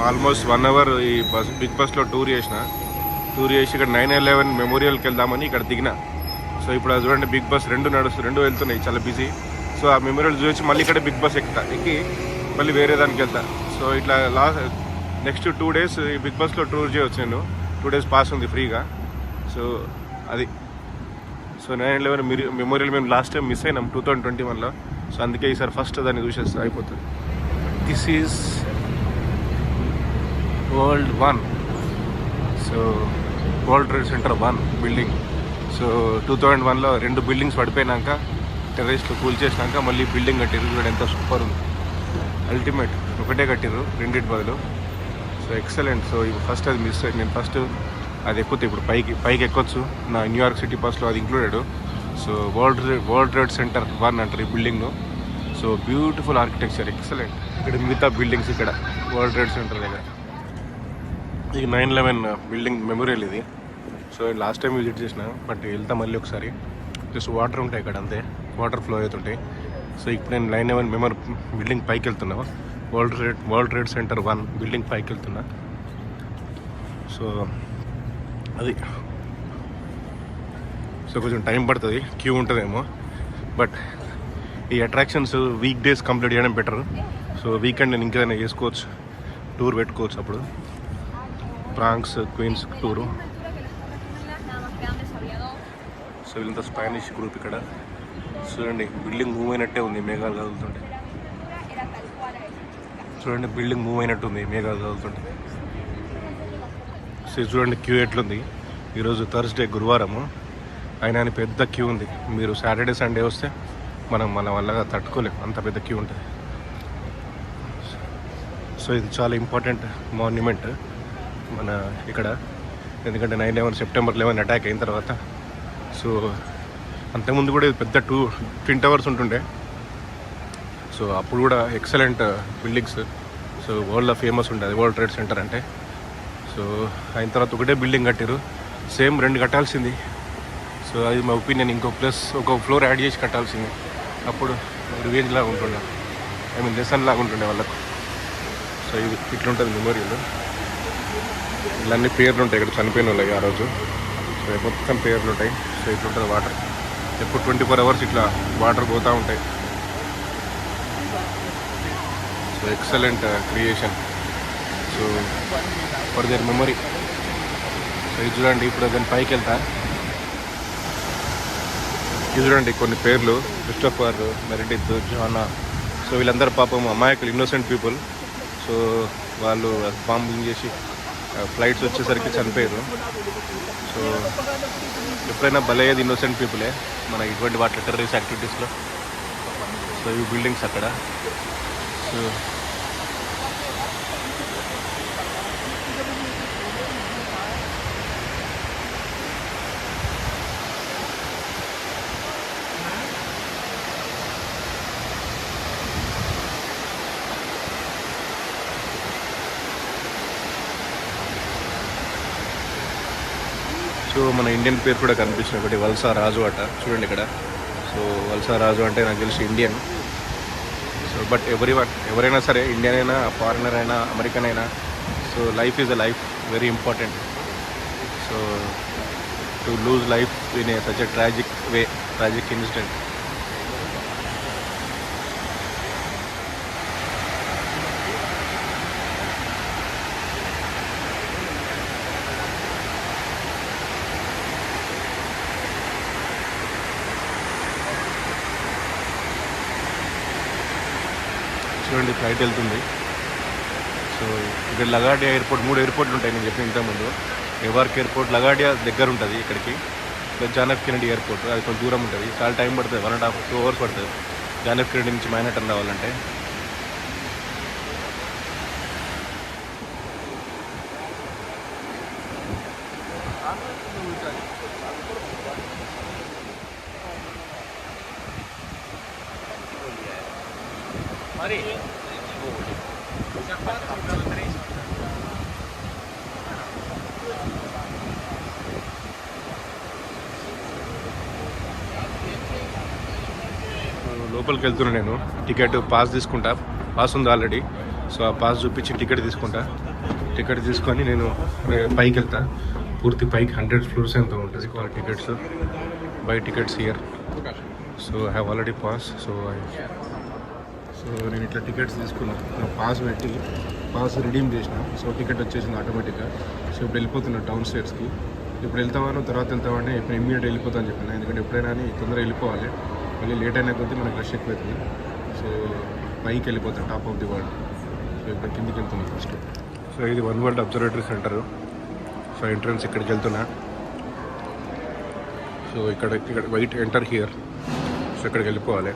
Almost 1 hour ఈ big బస్లో tour చేసి ఇక్కడ 9/11 మెమోరియల్కి వెళ్దామని ఇక్కడ దిగిన. సో ఇప్పుడు అది చూడండి, బిగ్ బస్ రెండు వెళ్తున్నాయి, చాలా బిజీ. సో ఆ మెమోరియల్ చూసి మళ్ళీ ఇక్కడ బిగ్ బస్ ఎక్కి మళ్ళీ వేరే దానికి వెళ్తా. సో ఇట్లా నెక్స్ట్ 2 days ఈ బిగ్ బస్లో టూర్ చేయవచ్చు. నేను 2 days పాస్ ఉంది ఫ్రీగా. సో అది 9/11 మెమోరియల్ మేము లాస్ట్ టైం మిస్ అయినాం 2021లో. సో అందుకే ఈసారి ఫస్ట్ దాన్ని చూసేస్తే అయిపోతుంది. This is world 1. So world trade centre 1 building. So 2001లో 2 బిల్డింగ్స్ పడిపోయినాక టెర్రరిస్టులు కూల్చేసినాక మళ్ళీ బిల్డింగ్ కట్టిరు. చూడండి ఎంత సూపర్ ఉంది, అల్టిమేట్. ఒకటే కట్టిరు రెండింటి బదులు. So excellent. సో ఫస్ట్ అది మిస్ అయ్యి నేను ఫస్ట్ అది ఎక్కితే ఇప్పుడు పైకి ఎక్కొచ్చు. నా న్యూయార్క్ సిటీ పాస్లో అది included. So world trade centre 1 అంటారు ఈ బిల్డింగ్ను. So beautiful architecture, excellent. ఇక్కడ మిగతా బిల్డింగ్స్ ఇక్కడ వరల్డ్ ట్రేడ్ సెంటర్ దగ్గర ఇది 9/11 బిల్డింగ్ మెమోరియల్ ఇది. సో లాస్ట్ టైం విజిట్ చేసిన, బట్ వెళ్తా మళ్ళీ ఒకసారి. జస్ట్ వాటర్ ఉంటాయి ఇక్కడ, అంతే, వాటర్ ఫ్లో అవుతుంటాయి. సో ఇప్పుడు నేను 9/11 బిల్డింగ్ పైకి వెళ్తున్నా. వరల్డ్ ట్రేడ్ సెంటర్ 1 బిల్డింగ్ పైకి వెళ్తున్నా. సో అది కొంచెం టైం పడుతుంది, క్యూ ఉంటుందేమో. బట్ ఈ అట్రాక్షన్స్ వీక్ డేస్ కంప్లీట్ చేయడం బెటర్. సో వీకెండ్ నేను ఇంకేదైనా చేసుకోవచ్చు, టూర్ పెట్టుకోవచ్చు. అప్పుడు ప్రాంక్స్ క్వీన్స్ టూరు. సో వీళ్ళంతా స్పానిష్ గ్రూప్ ఇక్కడ. చూడండి బిల్డింగ్ మూవ్ అయినట్టే ఉంది, మేఘాలు కదులుతుంటే. చూడండి బిల్డింగ్ మూవ్ అయినట్టు ఉంది, మేఘాలు కదులుతుంటే. సో చూడండి క్యూ ఎట్లుంది. ఈరోజు థర్స్డే, గురువారము అయినా పెద్ద క్యూ ఉంది. మీరు సాటర్డే సండే వస్తే మన వల్ల తట్టుకోలేము, అంత పెద్ద క్యూ ఉంటుంది. సో ఇది చాలా ఇంపార్టెంట్ మాన్యుమెంట్ మన ఇక్కడ. ఎందుకంటే 9/11 సెప్టెంబర్ 11 అటాక్ అయిన తర్వాత. సో అంతకుముందు కూడా ఇది పెద్ద ట్విన్ టవర్స్ ఉంటుండే. సో అప్పుడు కూడా ఎక్సలెంట్ బిల్డింగ్స్. సో వరల్డ్లో ఫేమస్ ఉంటుంది వరల్డ్ ట్రేడ్ సెంటర్ అంటే. సో అయిన తర్వాత ఒకటే బిల్డింగ్ కట్టారు, సేమ్ 2 కట్టాల్సింది. సో అది మా ఒపీనియన్. ఒక ఫ్లోర్ యాడ్ చేసి కట్టాల్సింది. అప్పుడు రివేంజ్ లాగా ఉంటుండే, లెసన్ లాగా ఉంటుండే వాళ్ళకు. సో ఇది ఇట్లుంటుంది మెమోరియల్. ఇవన్నీ పేర్లు ఉంటాయి ఇక్కడ, చనిపోయిన వాళ్ళకి ఆ రోజు. సో మొత్తం పేర్లు ఉంటాయి. సో ఇట్లుంటుంది వాటర్. ఎప్పుడు 24 hours ఇట్లా వాటర్ పోతూ ఉంటాయి. So excellent creation. So for their memory. So ఇది చూడండి, ఇప్పుడు దాని పైకి వెళ్తా. ఇది చూడండి కొన్ని పేర్లు, క్రిస్టోఫర్, మెరిడిత్, జోనా. సో వీళ్ళందరూ పాపం అమాయకులు, ఇన్నోసెంట్ పీపుల్. సో వాళ్ళు బాంబింగ్ చేసి ఫ్లైట్స్ వచ్చేసరికి చనిపోయారు. సో ఎప్పుడైనా బలయ్యేది ఇన్నోసెంట్ పీపులే మన ఇటువంటి వాటి టెర్రరిస్ట్ యాక్టివిటీస్లో. సో ఈ బిల్డింగ్స్ అక్కడ. సో సో మన ఇండియన్ పేరు కూడా కనిపిస్తుంది ఒకటి, వల్సా రాజు అట. చూడండి ఇక్కడ. సో వల్సా రాజు అంటే నాకు తెలిసి ఇండియన్. సో బట్ ఎవరైనా సరే, ఇండియన్ అయినా, ఫారినర్ అయినా, అమెరికన్ అయినా, so life is a life, very important. So to lose life in a such a tragic incident. చూడండి ఫ్లైట్ వెళ్తుంది. సో ఇక్కడ లగాడియా ఎయిర్పోర్ట్, 3 ఎయిర్పోర్ట్లు ఉంటాయి నేను చెప్పిన ఇంతకుముందు. నెవార్క్ ఎయిర్పోర్ట్ లగాడియా దగ్గర ఉంటుంది ఇక్కడికి. Plus John F Kennedy airport, అది కొంచెం దూరం ఉంటుంది. చాలా టైం పడుతుంది, 1.5-2 hours పడుతుంది జాన్ ఎఫ్ కెనడీ నుంచి మైనాటన్ రావాలంటే. లోపలికి వెళ్తున్నా నేను. టికెట్ పాస్ తీసుకుంటా, పాస్ ఉంది ఆల్రెడీ. సో ఆ పాస్ చూపించి టికెట్ తీసుకుంటా. టికెట్ తీసుకొని నేను పైకి వెళ్తా. పూర్తి పైకి 100 floors ఎంతో ఉంటుంది వాళ్ళ tickets. By tickets here. So I have already pass. So నేను ఇట్లా టికెట్స్ తీసుకున్నాను. పాస్ పెట్టి పాస్ రిడీమ్ చేసిన. సో టికెట్ వచ్చేసింది ఆటోమేటిక్గా. సో ఇప్పుడు వెళ్ళిపోతున్నా టౌన్ స్టేట్స్కి. ఇప్పుడు వెళ్తామని తర్వాత వెళ్తామని ఇప్పుడు ఇమ్మీడియట్ వెళ్ళిపోతా అని చెప్పాను. ఎందుకంటే ఎప్పుడైనా తొందరగా వెళ్ళిపోవాలి. మళ్ళీ లేట్ అయినా కొద్దీ మనకి రష్ ఎక్కువవుతుంది. సో పైకి వెళ్ళిపోతాను top of the world. So ఇప్పుడు కిందికి వెళ్తున్నాను ఫస్ట్. సో ఇది one world observatory centre. So entrance ఇక్కడికి వెళ్తున్నా. సో ఇక్కడ వైట్ ఎంటర్ హియర్. సో ఇక్కడికి వెళ్ళిపోవాలి.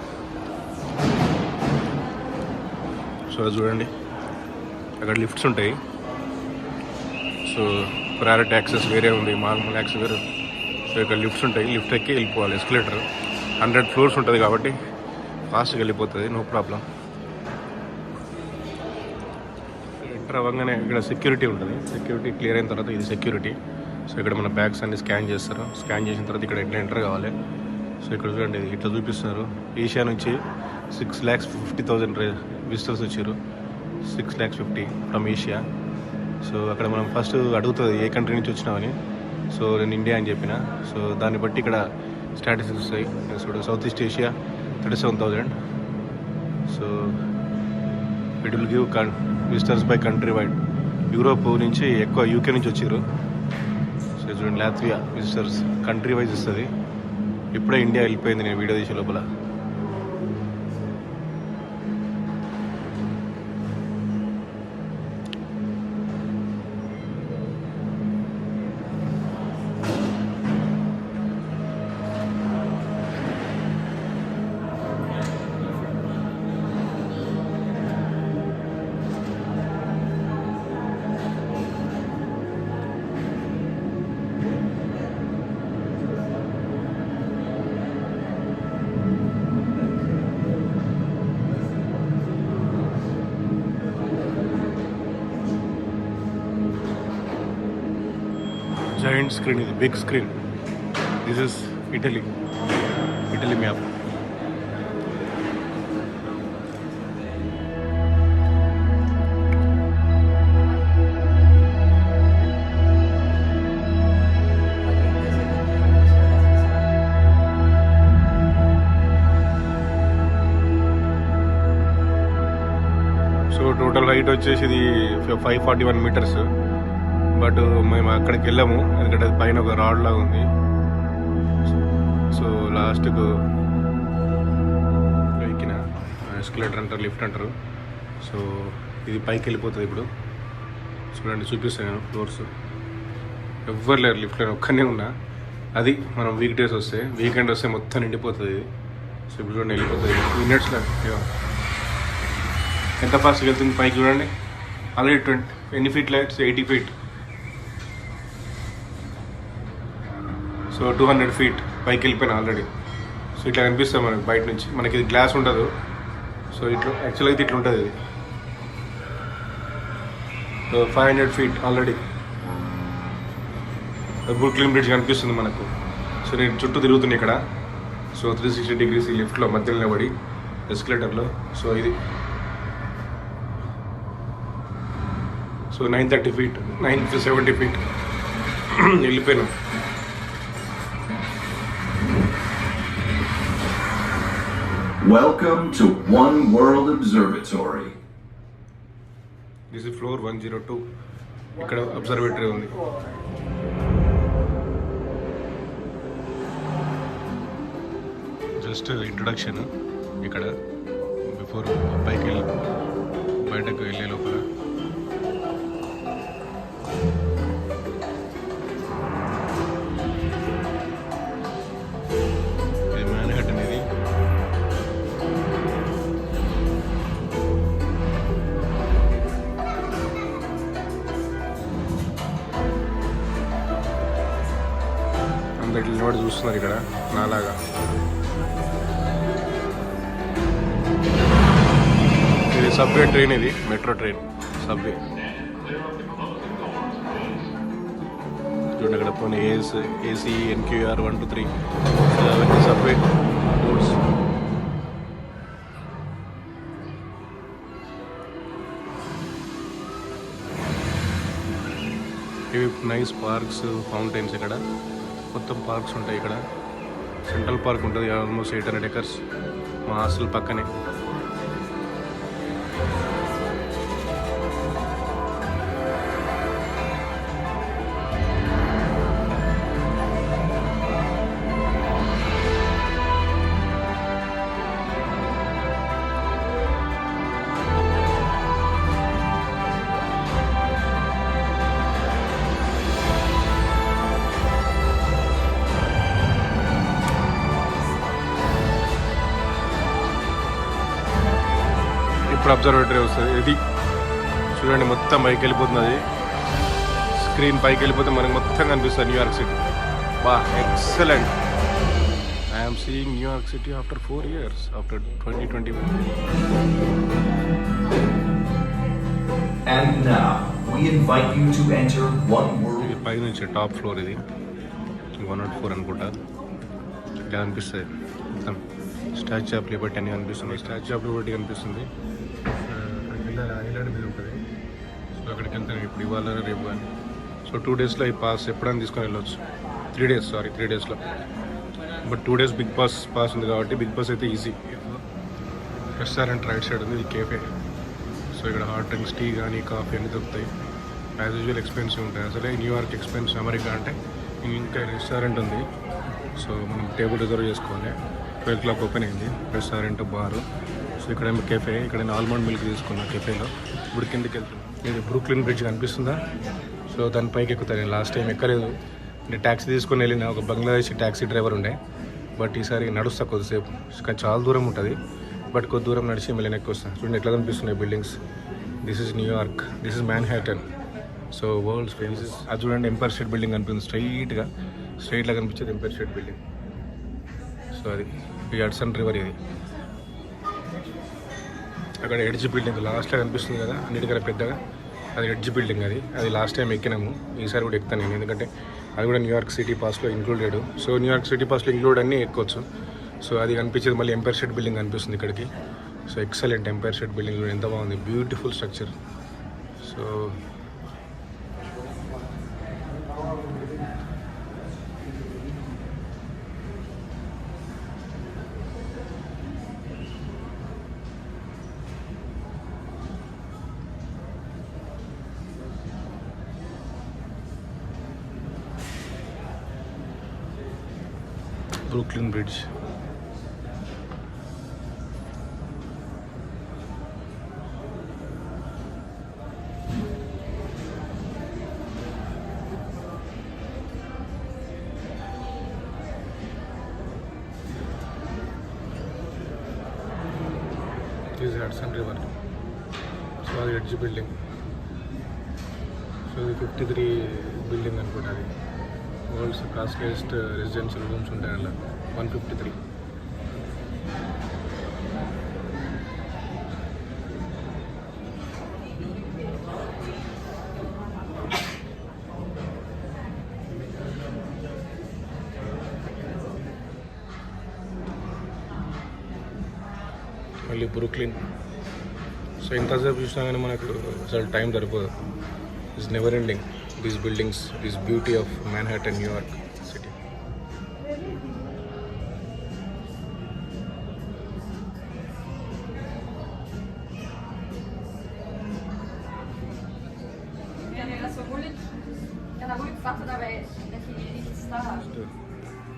సో చూడండి అక్కడ లిఫ్ట్స్ ఉంటాయి. సో ప్రయారిటీ యాక్సెస్ వేరే ఉంది, నార్మల్ యాక్సెస్ వేరే. సో ఇక్కడ లిఫ్ట్స్ ఉంటాయి. లిఫ్ట్ ఎక్కి వెళ్ళిపోవాలి. ఎస్కలేటర్ 100 floors ఉంటుంది కాబట్టి ఫాస్ట్గా వెళ్ళిపోతుంది, నో ప్రాబ్లం. ఎంటర్ అవ్వగానే ఇక్కడ సెక్యూరిటీ ఉంటుంది. సెక్యూరిటీ క్లియర్ అయిన తర్వాత ఇది సెక్యూరిటీ. సో ఇక్కడ మన బ్యాగ్స్ అన్ని స్కాన్ చేస్తారు. స్కాన్ చేసిన తర్వాత ఇక్కడ ఎట్లా ఎంటర్ కావాలి. సో ఇక్కడ చూడండి ఇట్లా చూపిస్తున్నారు. ఏషియా నుంచి 6,50,000 విజిటర్స్ వచ్చారు. 6,50,000 ఫ్రమ్ ఏషియా. సో అక్కడ మనం ఫస్ట్ అడుగుతుంది ఏ కంట్రీ నుంచి వచ్చినామని. సో నేను ఇండియా అని చెప్పిన. సో దాన్ని బట్టి ఇక్కడ స్టాటిస్టిక్స్ వస్తాయి. So south east Asia 37,000. So it will give visitors by country wide. Europe నుంచి ఎక్కువ యూకే నుంచి వచ్చారు. సో చూడండి లాత్వియా విజిటర్స్ కంట్రీ వైజ్ ఇస్తుంది. ఇప్పుడే ఇండియా వెళ్ళిపోయింది నేను వీడియో తీసే లోపల. Giant screen is big screen. This is Italy map. So total height వచ్చేసి ఇది 541 meters. బట్ మేము అక్కడికి వెళ్ళాము ఎందుకంటే అది పైన ఒక రాడ్ లాగా ఉంది. సో లాస్ట్కు ఎక్కిన ఎస్కలేటర్ అంటారు, లిఫ్ట్ అంటారు. సో ఇది పైకి వెళ్ళిపోతుంది. ఇప్పుడు చూడండి చూపిస్తాను ఫ్లోర్స్. ఎవ్వరు లేరు లిఫ్ట్లో, ఒక్కనే ఉన్నా. అది మనం వీక్ డేస్ వస్తే, వీకెండ్ వస్తే మొత్తం నిండిపోతుంది ఇది. సో ఇప్పుడు చూడండి వెళ్ళిపోతుంది మినిట్స్లో. ఎంత ఫాస్ట్గా వెళ్తుంది పైకి చూడండి. ఆల్రెడీ ఎన్ని feet lights 80 feet. So 200 feet పైకి వెళ్ళిపోయినా ఆల్రెడీ. సో ఇట్లా కనిపిస్తుంది మనకి బయట నుంచి. మనకి ఇది గ్లాస్ ఉండదు. సో ఇట్లా యాక్చువల్గా అయితే ఇట్లా ఉంటుంది ఇది. So 500 feet already. Brooklyn bridge కనిపిస్తుంది మనకు. సో నేను చుట్టూ తిరుగుతుంది ఇక్కడ. సో 360 degrees ఈ లిఫ్ట్లో మధ్యలో నిలబడి ఎస్కలేటర్లో. సో ఇది so 930 feet 970 feet వెళ్ళిపోయినాం. Welcome to One World Observatory. This is floor 102. ఇక్కడ అబ్జర్వేటరీ ఉంది. జస్ట్ ఇంట్రొడక్షన్ ఇక్కడ బిఫోర్ బయటకు వెళ్ళే లోపల. ఇట్లా నిలబడి చూస్తున్నారు ఇక్కడ నాలాగా. ఇది సబ్వే ట్రైన్, ఇది మెట్రో ట్రైన్ సబ్వే. చూడండి అక్కడ పోనీ ఏసీ ఎన్క్యూఆర్ 1 to 3 అవన్నీ సబ్వే రూట్స్. ఇవి నైస్ పార్క్స్, ఫౌంటైన్స్. ఇక్కడ మొత్తం పార్క్స్ ఉంటాయి. ఇక్కడ సెంట్రల్ పార్క్ ఉంటుంది, ఆల్మోస్ట్ 800 acres మా హాస్టల్ పక్కనే. ఇప్పుడు అబ్జర్వేటరీ వస్తుంది. ఇది చూడండి, మొత్తం పైకి వెళ్ళిపోతుంది. అది స్క్రీన్ పైకి వెళ్ళిపోతే మనకు మొత్తం కనిపిస్తుంది న్యూయార్క్ సిటీ. బా, excellent. I'm seeing New York city after 4 years, after 2021. And now, we invite you to enter One World. ఇది పైనుంచి టాప్ ఫ్లోర్. ఇది 104 అనుకుంటా. ఇలా అనిపిస్తుంది మొత్తం. స్టాచ్యూ ఆఫ్ లిబర్టీ అని కనిపిస్తుంది. స్టాచ్యూ ఆఫ్ లిబర్టీ కనిపిస్తుంది. ఐలాండ్ మీద ఉంటుంది. సో అక్కడికి వెళ్తాను ఇప్పుడు, ఇవాళ రేపు కానీ. సో 2 daysలో ఈ పాస్ ఎప్పుడైనా తీసుకొని వెళ్ళొచ్చు. 3 daysలో. బట్ 2 days బిగ్ పాస్ ఉంది కాబట్టి బిగ్ పాస్ అయితే ఈజీ. రెస్టారెంట్ రైట్ సైడ్ ఉంది, ఇది కేఫే. సో ఇక్కడ హాట్ డ్రింక్స్, టీ కానీ కాఫీ అన్నీ దొరుకుతాయి. యాజ్ యూజువల్ ఎక్స్పెన్సివ్ ఉంటాయి. అసలే న్యూయార్క్ ఎక్స్పెన్సివ్. అమెరికా అంటే. ఇంకా రెస్టారెంట్ ఉంది. సో మనం టేబుల్ రిజర్వ్ చేసుకోవాలి. 12 o'clock ఓపెన్ అయింది రెస్టారెంట్, బారు. సో ఇక్కడ కెఫే. ఇక్కడ నేను ఆల్మండ్ మిల్క్ తీసుకున్నా కెఫేలో. ఇప్పుడు కిందకి వెళ్తున్నాను. ఇది బ్రూక్లిన్ బ్రిడ్జ్ కనిపిస్తుందా? సో దాని పైకి ఎక్కుతాను. నేను లాస్ట్ టైం ఎక్కలేదు. నేను ట్యాక్సీ తీసుకొని వెళ్ళిన, ఒక బంగ్లాదేశీ ట్యాక్సీ డ్రైవర్ ఉండే. బట్ ఈసారి నడుస్తా కొద్దిసేపు, కానీ చాలా దూరం ఉంటుంది. బట్ కొద్ది దూరం నడిచి మళ్ళీ ఎక్కువ వస్తాను. చూడండి ఎట్లా కనిపిస్తున్నాయి buildings. This is New York, this is Manhattan. So world's famous. అది చూడండి, ఎంపైర్ స్టేట్ బిల్డింగ్ కనిపిస్తుంది. స్ట్రైట్లా కనిపించేది ఎంపైర్ స్టేట్ బిల్డింగ్. సో అది ఈ హడ్సన్ రివర్. ఇది అక్కడ ఎడ్జ్ బిల్డింగ్ లాస్ట్లో కనిపిస్తుంది కదా, అన్నిటికన్నా పెద్దగా. అది ఎడ్జ్ బిల్డింగ్. అది లాస్ట్ టైం ఎక్కినాము. ఈసారి కూడా ఎక్కుతాను నేను, ఎందుకంటే అది కూడా న్యూయార్క్ సిటీ పాస్లో ఇంక్లూడెడ్. సో న్యూయార్క్ సిటీ పాస్లో ఇంక్లూడ్ అన్నీ ఎక్కొచ్చు. సో అది కనిపించేది. మళ్ళీ ఎంపైర్ స్టేట్ బిల్డింగ్ కనిపిస్తుంది ఇక్కడికి. So excellent. Empire State Building ఎంత బాగుంది, beautiful structure. So Brooklyn Bridge. ఇది హడ్సన్ రివర్. సో అది ఎడ్జ్ బిల్డింగ్. సో ఇది 53 బిల్డింగ్ అనుకుంటా. అది వరల్డ్స్ కాస్ట్లీయెస్ట్ రెసిడెన్షియల్ రూమ్స్ ఉంటాయి అలా. 153. మళ్ళీ బ్రూక్లిన్. సో ఎంతసేపు చూసినా కానీ మనకు అసలు టైం సరిపోదు. It's never ending. These buildings, this beauty of Manhattan, New York city.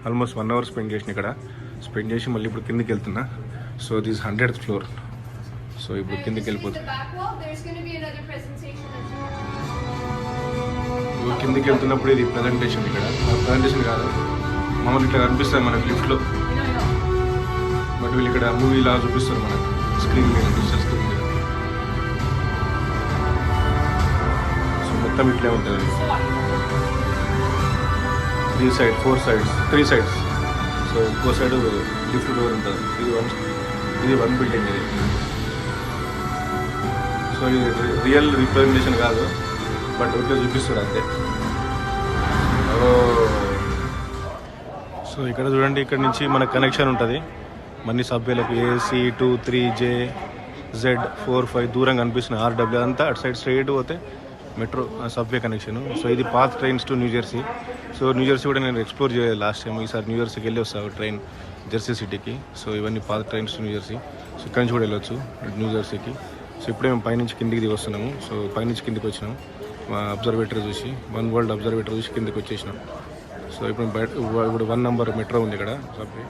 Almost 1 hour spend చేసిన ఇక్కడ. స్పెండ్ చేసి మళ్ళీ ఇప్పుడు కిందికి వెళ్తున్నా. So this 100th floor. So ఇప్పుడు కిందికి వెళ్ళిపోతుంది. కిందికి వెళ్తున్నప్పుడు ఇది ప్రజెంటేషన్. ఇక్కడ ప్రజెంటేషన్ కాదు, మామూలు ఇట్లా కనిపిస్తుంది మనకు లిఫ్ట్లో. బట్ వీళ్ళు ఇక్కడ మూవీ ఇలా చూపిస్తారు మనకు స్క్రీన్ మీద, డిజిటల్ స్క్రీన్ మీద. సో మొత్తం ఇట్లే ఉంటుంది. 3 sides. సో ఇంకో సైడ్ లిఫ్ట్ డోర్ ఉంటుంది. ఇది వన్ బిల్డింగ్. ఇది సో ఇది రియల్ రిప్రజెంటేషన్ కాదు, బట్ ఊరికే చూపిస్తాడు అంతే. సో ఇక్కడ చూడండి, ఇక్కడ నుంచి మనకు కనెక్షన్ ఉంటుంది మన్ని సబ్వేలకు. AC2, 3J, Z4, 5 దూరం కనిపిస్తున్నాయి. RW అంతా అటు సైడ్ స్ట్రైట్ పోతే మెట్రో సబ్వే కనెక్షన్. సో ఇది path trains to New Jersey. So New Jersey కూడా నేను ఎక్స్ప్లోర్ చేయలేదు లాస్ట్ టైం. ఈసారి న్యూజెర్సీకి వెళ్ళి వస్తాను ట్రైన్ జెర్సీ సిటీకి. సో ఇవన్నీ పాత ట్రైన్స్ టు న్యూజెర్సీ. సో ఇక్కడి నుంచి కూడా వెళ్ళొచ్చు న్యూజెర్సీకి. సో ఇప్పుడే మేము పైనుంచి కిందికి దిగి వస్తున్నాము. సో పైనుంచి కిందికి వచ్చినాం, అబ్జర్వేటరీ చూసి, వన్ వరల్డ్ అబ్జర్వేటరీ చూసి కిందికి వచ్చేసినాం. సో ఇప్పుడు బయట ఇప్పుడు 1 నంబర్ మెట్రో ఉంది ఇక్కడ సబ్వే.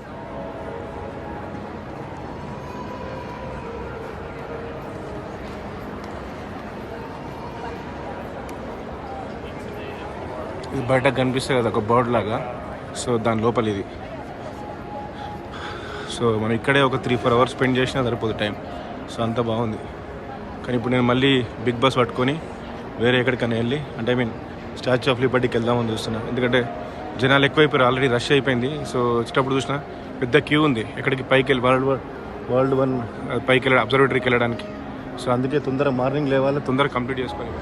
ఇది బయట కనిపిస్తుంది కదా ఒక బర్డ్ లాగా. సో దాని లోపల ఇది. సో మనం ఇక్కడే ఒక 3-4 అవర్స్ స్పెండ్ చేసినా సరిపోదు టైం. సో అంత బాగుంది. కానీ ఇప్పుడు నేను మళ్ళీ బిగ్ బస్ పట్టుకొని వేరే ఎక్కడికైనా వెళ్ళి, అంటే స్టాచ్యూ ఆఫ్ లిబర్టీకి వెళ్దామని చూస్తున్నా. ఎందుకంటే జనాలు ఎక్కువైపోయారు, ఆల్రెడీ రష్ అయిపోయింది. సో వచ్చేటప్పుడు చూసినా పెద్ద క్యూ ఉంది ఎక్కడికి పైకి వెళ్ళి వరల్డ్ 1 పైకి వెళ్ళి అబ్జర్వేటరీకి వెళ్ళడానికి. సో అందుకే తొందరగా మార్నింగ్ లేవాలి, తొందరగా కంప్లీట్ చేసుకోవాలి.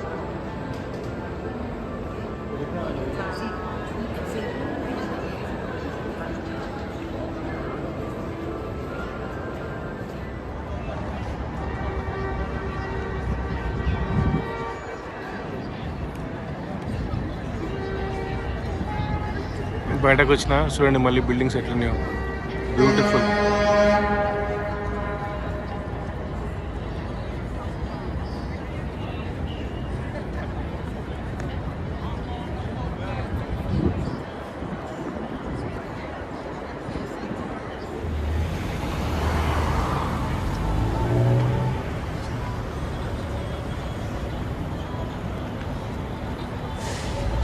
బయటకు వచ్చిన చూడండి మళ్ళీ బిల్డింగ్స్ ఎట్లున్నాయో, బ్యూటిఫుల్.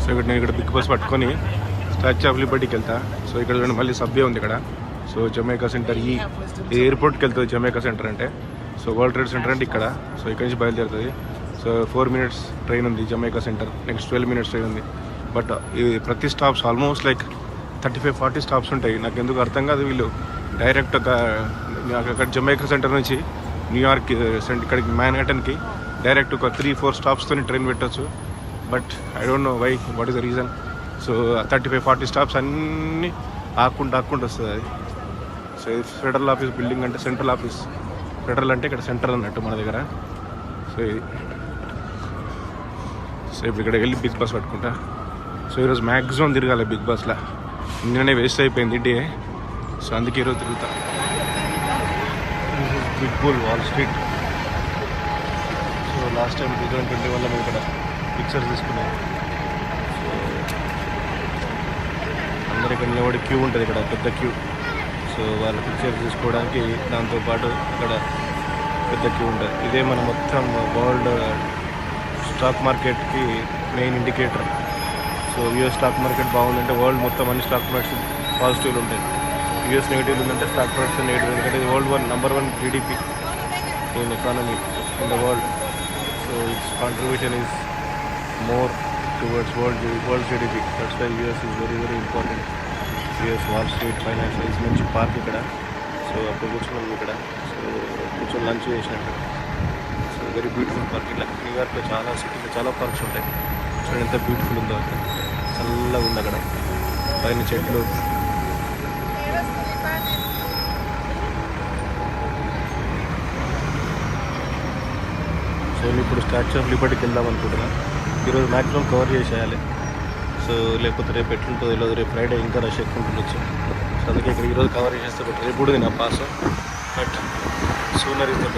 సో ఇక్కడ నేను బిగ్ బస్ పట్టుకొని స్టాచ్యూ ఆఫ్ లిబర్టీకి వెళ్తా. సో ఇక్కడ చూడండి మళ్ళీ సబ్వే ఉంది ఇక్కడ. సో జమైకా సెంటర్, ఈ ఎయిర్పోర్ట్కి వెళ్తుంది జమైకా సెంటర్ అంటే. సో వరల్డ్ ట్రేడ్ సెంటర్ అంటే ఇక్కడ. సో ఇక్కడ నుంచి బయలుదేరుతుంది. సో 4 minutes ట్రైన్ ఉంది Jamaica centre, next 12 minutes train ఉంది. బట్ ఇది ప్రతి స్టాప్స్ ఆల్మోస్ట్ లైక్ 35-40 స్టాప్స్ ఉంటాయి. నాకు ఎందుకు అర్థం కాదు, వీళ్ళు డైరెక్ట్ అక్కడ జమైకా సెంటర్ నుంచి న్యూయార్క్ ఇక్కడికి మ్యాన్హాటన్కి డైరెక్ట్ ఒక 3-4 స్టాప్స్తో ట్రైన్ పెట్టచ్చు. But I don't know why, what is the reason. So 35-40 stops అన్నీ ఆకుండా వస్తుంది అది. సో ఇది ఫెడరల్ ఆఫీస్ బిల్డింగ్, అంటే సెంట్రల్ ఆఫీస్. ఫెడరల్ అంటే ఇక్కడ సెంట్రల్ అన్నట్టు మన దగ్గర. సో ఇది ఇప్పుడు ఇక్కడికి వెళ్ళి బిగ్ బస్ పట్టుకుంటా. సో ఈరోజు మ్యాక్సిమం తిరగాలి బిగ్ బస్లో. నిన్ననే వేస్ట్ అయిపోయింది డే. సో అందుకే ఈరోజు తిరుగుతా. Big bull wall street. So last time 2021లో మేము ఇక్కడ పిక్చర్స్ తీసుకున్నాం. అందరు ఇక్కడ నిలబడి క్యూ ఉంటుంది, ఇక్కడ పెద్ద క్యూ. సో వాళ్ళ పిక్చర్ తీసుకోవడానికి దాంతోపాటు ఇక్కడ పెద్ద క్యూ ఉంటుంది. ఇదే మన మొత్తం వరల్డ్ స్టాక్ మార్కెట్కి main indicator. So US stock market బాగుందంటే వరల్డ్ మొత్తం అన్ని స్టాక్ మార్కెట్స్ పాజిటివ్లు ఉంటాయి. యూఎస్ నెగిటివ్ ఉందంటే స్టాక్ మార్కెట్స్ నెగిటివ్. ఎందుకంటే ఇది world number 1 GDP in economy in the world. So it's contribution is more towards world GDP. That's why US is very important. US Wall Street Financial is మంచి park ఇక్కడ. So అప్పుడు కూర్చున్నాం ఇక్కడ. So కూర్చొని lunch చేసినట్టు. So very beautiful park. ఇట్లా న్యూయార్క్లో చాలా సిటీలో చాలా పార్క్స్ ఉంటాయి. చూడండి ఎంత బ్యూటిఫుల్ ఉందో. చల్లగా ఉంది అక్కడ, పైన చెట్లు. సో ఇప్పుడు స్టాచ్యూ ఆఫ్ లిబర్టీకి వెళ్దాం అనుకుంటున్నా. ఈరోజు మ్యాక్సిమం కవర్ చేసేయాలి. సో లేకపోతే రేపు ఎట్లుంటుందో తెలియదు. రేపు ఫ్రైడే ఇంకా రష్ ఎక్కువ ఉంటుండొచ్చు. సో అందుకే ఇక్కడ ఈరోజు కవర్ చేస్తే బెటర్. రేపు కూడా నా pass, but sooner is the